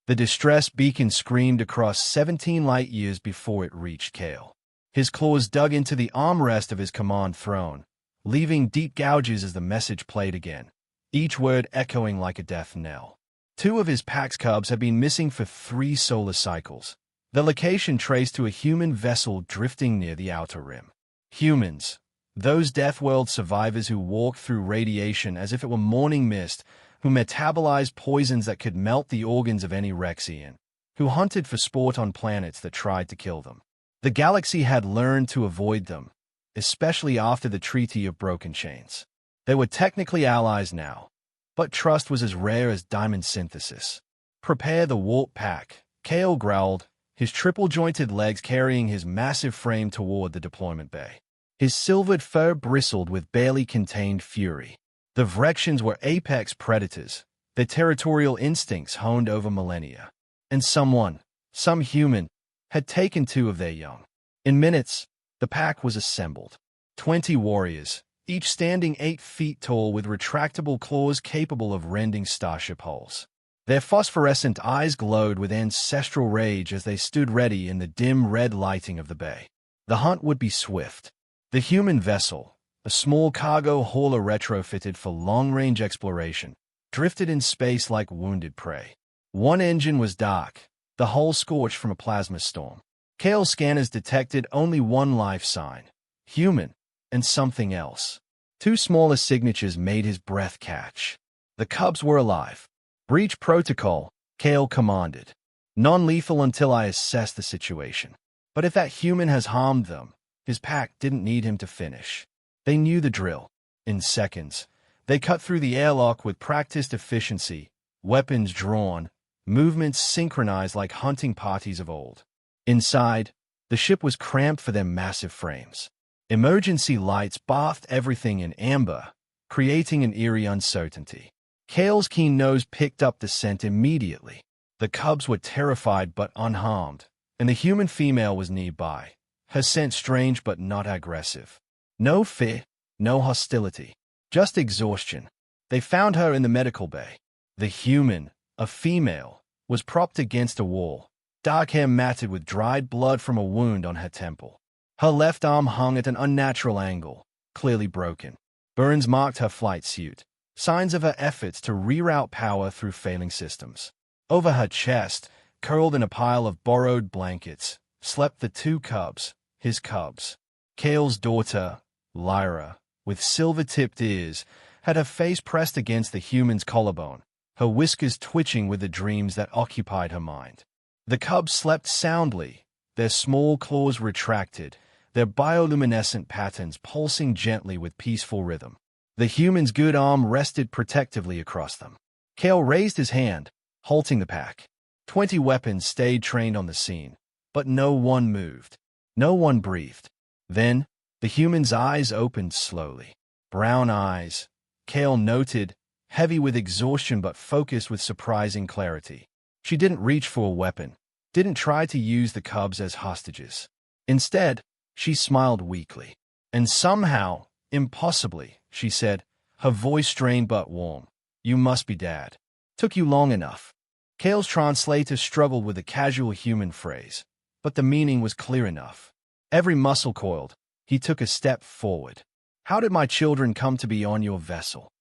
The distress beacon screamed across 17 light years before it reached Kale. His claws dug into the armrest of his command throne, leaving deep gouges as the message played again, each word echoing like a death knell. 2 of his pack's cubs had been missing for 3 solar cycles, the location traced to a human vessel drifting near the outer rim. Humans, those Death World survivors who walked through radiation as if it were morning mist, who metabolized poisons that could melt the organs of any Vrexian, who hunted for sport on planets that tried to kill them. The galaxy had learned to avoid them, especially after the Treaty of Broken Chains. They were technically allies now, but trust was as rare as diamond synthesis. "Prepare the warp pack," Kale growled, his triple-jointed legs carrying his massive frame toward the deployment bay. His silvered fur bristled with barely contained fury. The Vrexians were apex predators, their territorial instincts honed over millennia. And some human, had taken 2 of their young. In minutes, the pack was assembled. 20 warriors, each standing 8 feet tall with retractable claws capable of rending starship hulls. Their phosphorescent eyes glowed with ancestral rage as they stood ready in the dim red lighting of the bay. The hunt would be swift. The human vessel, a small cargo hauler retrofitted for long-range exploration, drifted in space like wounded prey. One engine was dark, the hull scorched from a plasma storm. Kale's scanners detected only one life sign, human, and something else. 2 smaller signatures made his breath catch. The cubs were alive. "Breach protocol," Kale commanded. "Non-lethal until I assess the situation. But if that human has harmed them," his pack didn't need him to finish. They knew the drill. In seconds, they cut through the airlock with practiced efficiency, weapons drawn, movements synchronized like hunting parties of old. Inside, the ship was cramped for their massive frames. Emergency lights bathed everything in amber, creating an eerie uncertainty. Kale's keen nose picked up the scent immediately. The cubs were terrified but unharmed, and the human female was nearby, her scent strange but not aggressive. No fear, no hostility, just exhaustion. They found her in the medical bay. The human, a female, was propped against a wall, dark hair matted with dried blood from a wound on her temple. Her left arm hung at an unnatural angle, clearly broken. Burns marked her flight suit, signs of her efforts to reroute power through failing systems. Over her chest, curled in a pile of borrowed blankets, slept the 2 cubs, his cubs. Kale's daughter, Lyra, with silver-tipped ears, had her face pressed against the human's collarbone, her whiskers twitching with the dreams that occupied her mind. The cubs slept soundly, their small claws retracted, their bioluminescent patterns pulsing gently with peaceful rhythm. The human's good arm rested protectively across them. Kale raised his hand, halting the pack. 20 weapons stayed trained on the scene, but no one moved. No one breathed. Then, the human's eyes opened slowly. Brown eyes, Kale noted, heavy with exhaustion but focused with surprising clarity. She didn't reach for a weapon, didn't try to use the cubs as hostages. Instead, she smiled weakly. And somehow, impossibly, she said, her voice strained but warm, "You must be Dad. Took you long enough." Kale's translator struggled with the casual human phrase, but the meaning was clear enough. Every muscle coiled, he took a step forward. "How did my children come to be on your vessel?"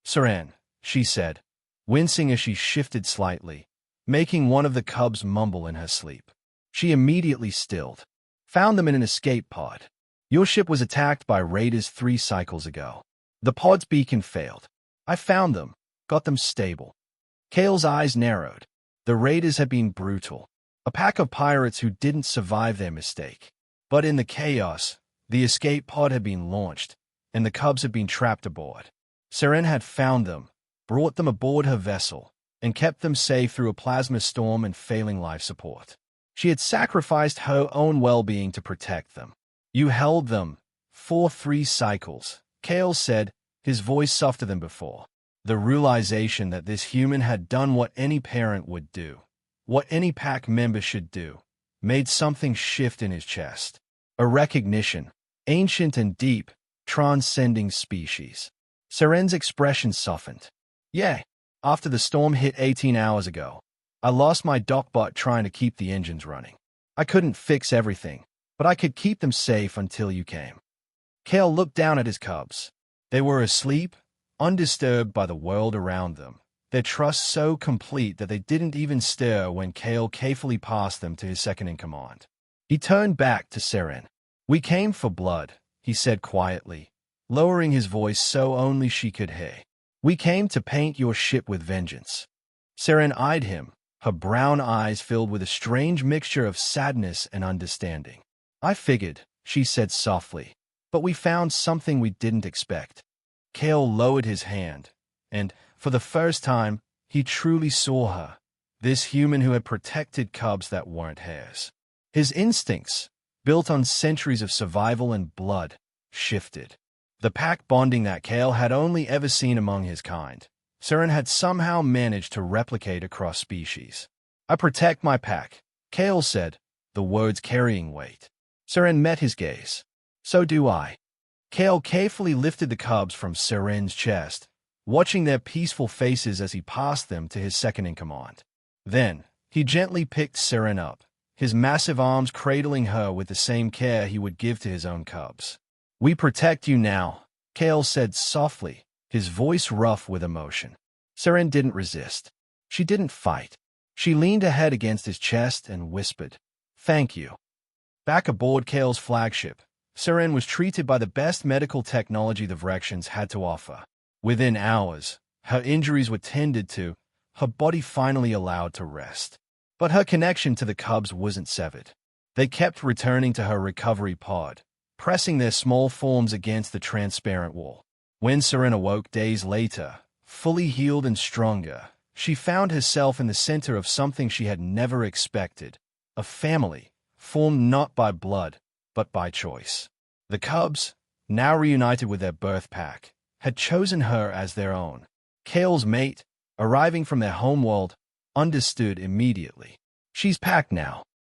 "Seren," she said, wincing as she shifted slightly, making one of the cubs mumble in her sleep. She immediately stilled. "Found them in an escape pod. Your ship was attacked by raiders 3 cycles ago. The pod's beacon failed. I found them, got them stable." Kale's eyes narrowed. The raiders had been brutal. A pack of pirates who didn't survive their mistake. But in the chaos, the escape pod had been launched, and the cubs had been trapped aboard. Seren had found them, brought them aboard her vessel, and kept them safe through a plasma storm and failing life support. She had sacrificed her own well-being to protect them. "You held them for 3 cycles," Kale said, his voice softer than before. The realization that this human had done what any parent would do, what any pack member should do, made something shift in his chest. A recognition, ancient and deep, transcending species. Seren's expression softened. "Yeah, after the storm hit 18 hours ago, I lost my dockbot trying to keep the engines running. I couldn't fix everything, but I could keep them safe until you came." Kale looked down at his cubs. They were asleep, undisturbed by the world around them, their trust so complete that they didn't even stir when Kale carefully passed them to his second-in-command. He turned back to Seren. "We came for blood," he said quietly, lowering his voice so only she could hear. "We came to paint your ship with vengeance." Seren eyed him, her brown eyes filled with a strange mixture of sadness and understanding. "I figured," she said softly, "but we found something we didn't expect." Kale lowered his hand, and, for the first time, he truly saw her, this human who had protected cubs that weren't hers. His instincts, built on centuries of survival and blood, shifted. The pack bonding that Kale had only ever seen among his kind, Seren had somehow managed to replicate across species. "I protect my pack," Kale said, the words carrying weight. Seren met his gaze. "So do I." Kale carefully lifted the cubs from Seren's chest, watching their peaceful faces as he passed them to his second-in-command. Then, he gently picked Seren up, his massive arms cradling her with the same care he would give to his own cubs. "We protect you now," Kale said softly, his voice rough with emotion. Seren didn't resist. She didn't fight. She leaned her head against his chest and whispered, "Thank you." Back aboard Kale's flagship, Seren was treated by the best medical technology the Vrexians had to offer. Within hours, her injuries were tended to, her body finally allowed to rest. But her connection to the cubs wasn't severed. They kept returning to her recovery pod, pressing their small forms against the transparent wall. When Seren awoke days later, fully healed and stronger, she found herself in the center of something she had never expected, a family, formed not by blood, but by choice. The cubs, now reunited with their birth pack, had chosen her as their own. Kale's mate, arriving from their homeworld, understood immediately. "She's packed now,"